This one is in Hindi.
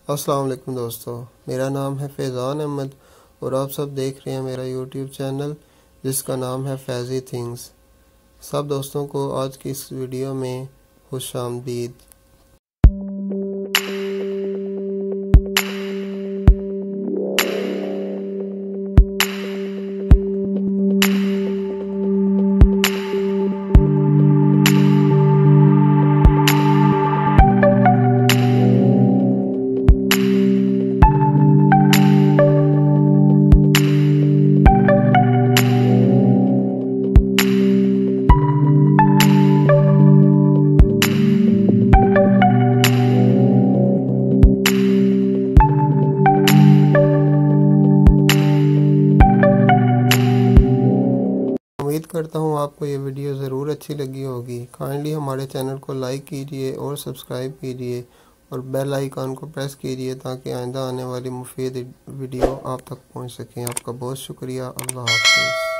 अस्सलाम वालेकुम दोस्तों, मेरा नाम है फैज़ान अहमद और आप सब देख रहे हैं मेरा यूट्यूब चैनल जिसका नाम है फैज़ी थिंग्स। सब दोस्तों को आज की इस वीडियो में खुशामदीद। उम्मीद करता हूँ आपको ये वीडियो ज़रूर अच्छी लगी होगी। काइंडली हमारे चैनल को लाइक कीजिए और सब्सक्राइब कीजिए और बेल आइकन को प्रेस कीजिए ताकि आइंदा आने वाली मुफीद वीडियो आप तक पहुँच सकें। आपका बहुत शुक्रिया। अल्लाह हाफ़िज़।